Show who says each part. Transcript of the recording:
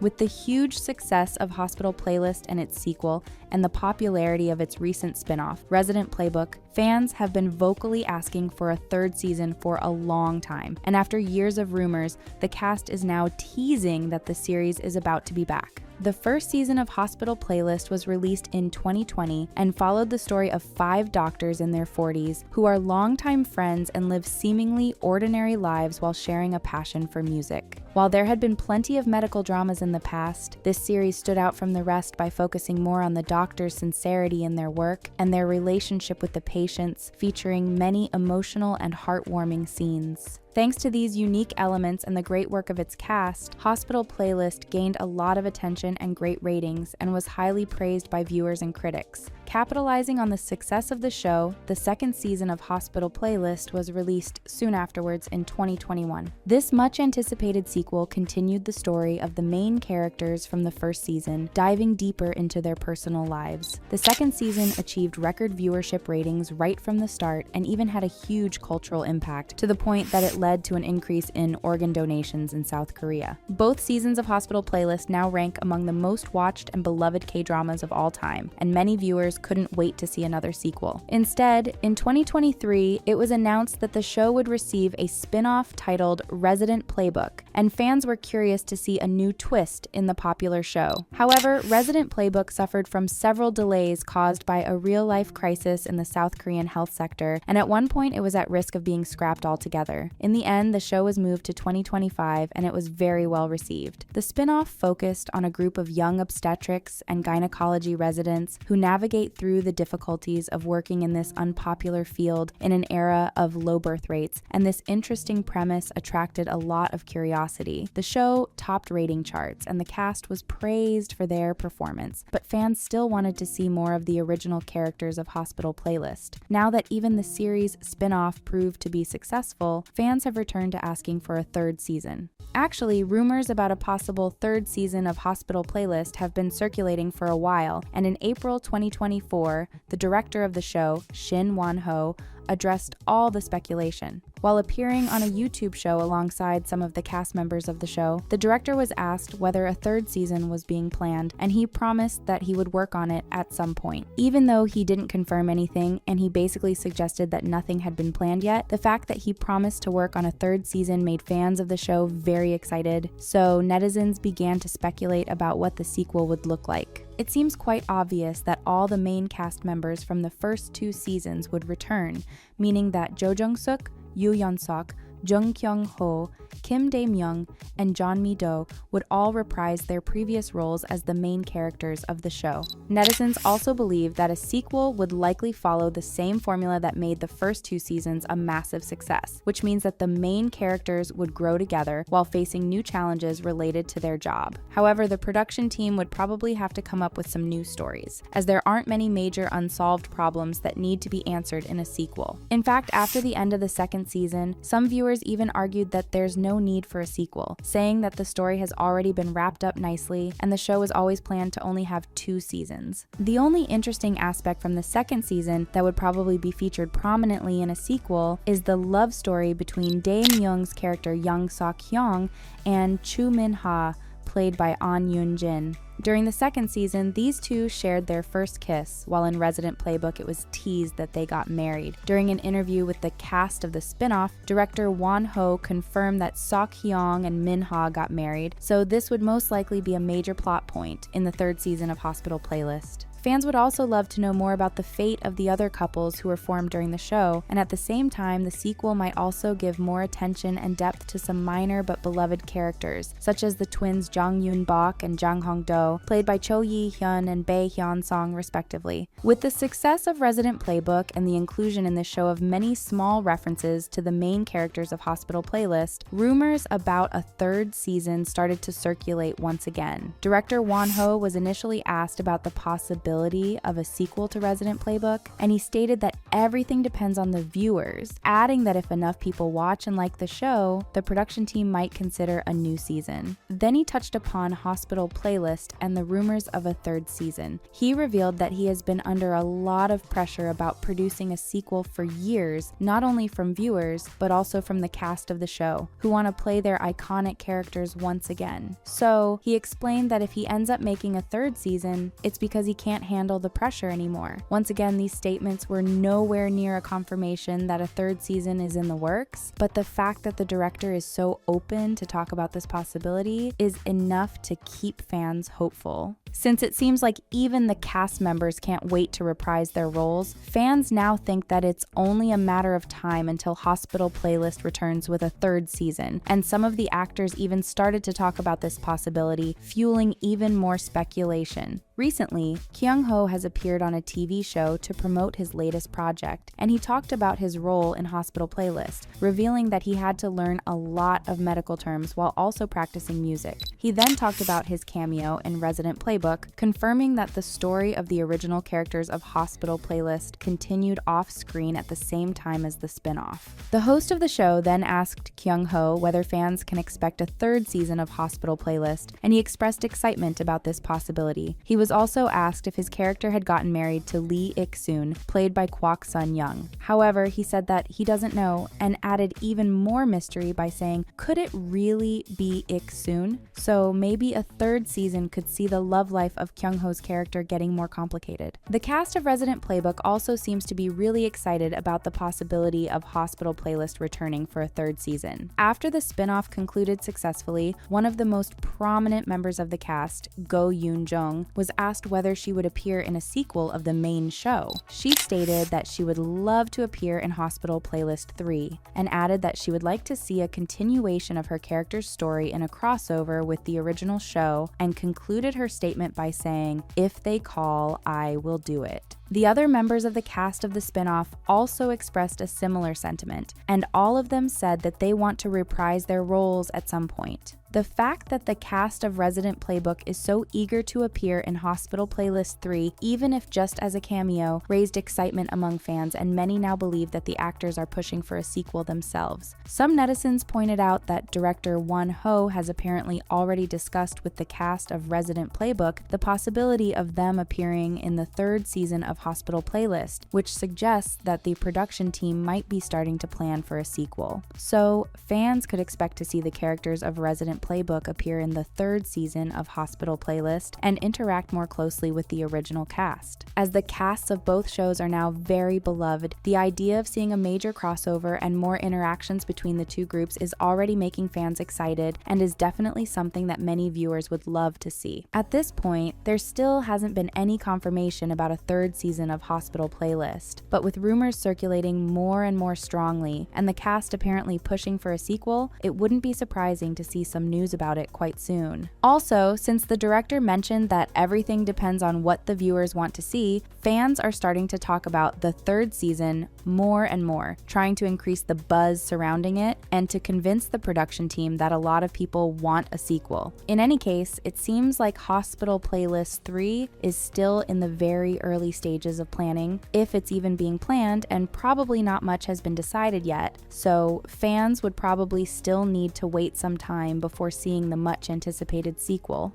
Speaker 1: With the huge success of Hospital Playlist and its sequel, and the popularity of its recent spin-off, Resident Playbook, fans have been vocally asking for a third season for a long time. And after years of rumors, the cast is now teasing that the series is about to be back. The first season of Hospital Playlist was released in 2020 and followed the story of 5 doctors in their 40s who are longtime friends and live seemingly ordinary lives while sharing a passion for music. While there had been plenty of medical dramas in the past, this series stood out from the rest by focusing more on the doctors' sincerity in their work and their relationship with the patients, featuring many emotional and heartwarming scenes. Thanks to these unique elements and the great work of its cast, Hospital Playlist gained a lot of attention and great ratings and was highly praised by viewers and critics. Capitalizing on the success of the show, the second season of Hospital Playlist was released soon afterwards in 2021. This much-anticipated sequel continued the story of the main characters from the first season, diving deeper into their personal lives. The second season achieved record viewership ratings right from the start and even had a huge cultural impact, to the point that it led to an increase in organ donations in South Korea. Both seasons of Hospital Playlist now rank among the most watched and beloved K-dramas of all time, and many viewers couldn't wait to see another sequel. Instead, in 2023, it was announced that the show would receive a spin-off titled Resident Playbook, and fans were curious to see a new twist in the popular show. However, Resident Playbook suffered from several delays caused by a real-life crisis in the South Korean health sector, and at one point it was at risk of being scrapped altogether. In the end, the show was moved to 2025, and it was very well received. The spin-off focused on a group of young obstetrics and gynecology residents who navigate through the difficulties of working in this unpopular field in an era of low birth rates, and this interesting premise attracted a lot of curiosity. The show topped rating charts, and the cast was praised for their performance, but fans still wanted to see more of the original characters of Hospital Playlist. Now that even the series spin-off proved to be successful, fans have returned to asking for a third season. Actually, rumors about a possible third season of Hospital Playlist have been circulating for a while, and in April 2024, the director of the show, Shin Won-ho, addressed all the speculation. While appearing on a YouTube show alongside some of the cast members of the show, the director was asked whether a third season was being planned, and he promised that he would work on it at some point. Even though he didn't confirm anything, and he basically suggested that nothing had been planned yet, the fact that he promised to work on a third season made fans of the show very excited, so netizens began to speculate about what the sequel would look like. It seems quite obvious that all the main cast members from the first 2 seasons would return, meaning that Jo Jung-suk, Yoo Yeon-sok, Jung Kyung-ho, Kim Dae-myung, and Jeon Mi-do would all reprise their previous roles as the main characters of the show. Netizens also believe that a sequel would likely follow the same formula that made the first 2 seasons a massive success, which means that the main characters would grow together while facing new challenges related to their job. However, the production team would probably have to come up with some new stories, as there aren't many major unsolved problems that need to be answered in a sequel. In fact, after the end of the second season, some viewers even argued that there's no need for a sequel, saying that the story has already been wrapped up nicely and the show was always planned to only have 2 seasons. The only interesting aspect from the second season that would probably be featured prominently in a sequel is the love story between Dae-myung's character Young Sok-hyung and Chu Min-ha, played by An Yoon-jin. During the second season, these two shared their first kiss, while in Resident Playbook it was teased that they got married. During an interview with the cast of the spin-off, director Won-ho confirmed that Sok-hyung and Min-ha got married, so this would most likely be a major plot point in the third season of Hospital Playlist. Fans would also love to know more about the fate of the other couples who were formed during the show, and at the same time, the sequel might also give more attention and depth to some minor but beloved characters, such as the twins Jang Yoon-bok and Jang Hong-do, played by Cho Yi-hyun and Bae Hyun-song respectively. With the success of Resident Playbook and the inclusion in the show of many small references to the main characters of Hospital Playlist, rumors about a third season started to circulate once again. Director Won-ho was initially asked about the possibility of a sequel to Resident Playbook, and he stated that everything depends on the viewers, adding that if enough people watch and like the show, the production team might consider a new season. Then he touched upon Hospital Playlist Playlist and the rumors of a third season. He revealed that he has been under a lot of pressure about producing a sequel for years, not only from viewers, but also from the cast of the show, who want to play their iconic characters once again. So, he explained that if he ends up making a third season, it's because he can't handle the pressure anymore. Once again, these statements were nowhere near a confirmation that a third season is in the works, but the fact that the director is so open to talk about this possibility is enough to keep fans hopeful. Since it seems like even the cast members can't wait to reprise their roles, fans now think that it's only a matter of time until Hospital Playlist returns with a third season, and some of the actors even started to talk about this possibility, fueling even more speculation. Recently, Kyung-ho has appeared on a TV show to promote his latest project, and he talked about his role in Hospital Playlist, revealing that he had to learn a lot of medical terms while also practicing music. He then talked about his cameo in Resident Playbook, confirming that the story of the original characters of Hospital Playlist continued off-screen at the same time as the spin-off. The host of the show then asked Kyung-ho whether fans can expect a third season of Hospital Playlist, and he expressed excitement about this possibility. He was also asked if his character had gotten married to Lee Ik-soon, played by Kwak Sun-young. However, he said that he doesn't know, and added even more mystery by saying, could it really be Ik-soon? So maybe a third season could see the love life of Kyung-ho's character getting more complicated. The cast of Resident Playbook also seems to be really excited about the possibility of Hospital Playlist returning for a third season. After the spin-off concluded successfully, one of the most prominent members of the cast, Go Yoon-jung, was asked whether she would appear in a sequel of the main show. She stated that she would love to appear in Hospital Playlist 3, and added that she would like to see a continuation of her character's story in a crossover with the original show, and concluded her statement by saying, "If they call, I will do it." The other members of the cast of the spin-off also expressed a similar sentiment, and all of them said that they want to reprise their roles at some point. The fact that the cast of Resident Playbook is so eager to appear in Hospital Playlist 3, even if just as a cameo, raised excitement among fans, and many now believe that the actors are pushing for a sequel themselves. Some netizens pointed out that director Won Ho has apparently already discussed with the cast of Resident Playbook the possibility of them appearing in the third season of Hospital Playlist, which suggests that the production team might be starting to plan for a sequel. So, fans could expect to see the characters of Resident Playbook appear in the third season of Hospital Playlist and interact more closely with the original cast. As the casts of both shows are now very beloved, the idea of seeing a major crossover and more interactions between the two groups is already making fans excited, and is definitely something that many viewers would love to see. At this point, there still hasn't been any confirmation about a third season of Hospital Playlist, but with rumors circulating more and more strongly, and the cast apparently pushing for a sequel, it wouldn't be surprising to see some news about it quite soon. Also, since the director mentioned that everything depends on what the viewers want to see, fans are starting to talk about the third season more and more, trying to increase the buzz surrounding it and to convince the production team that a lot of people want a sequel. In any case, it seems like Hospital Playlist 3 is still in the very early stages of planning, if it's even being planned, and probably not much has been decided yet, so fans would probably still need to wait some time before seeing the much anticipated sequel.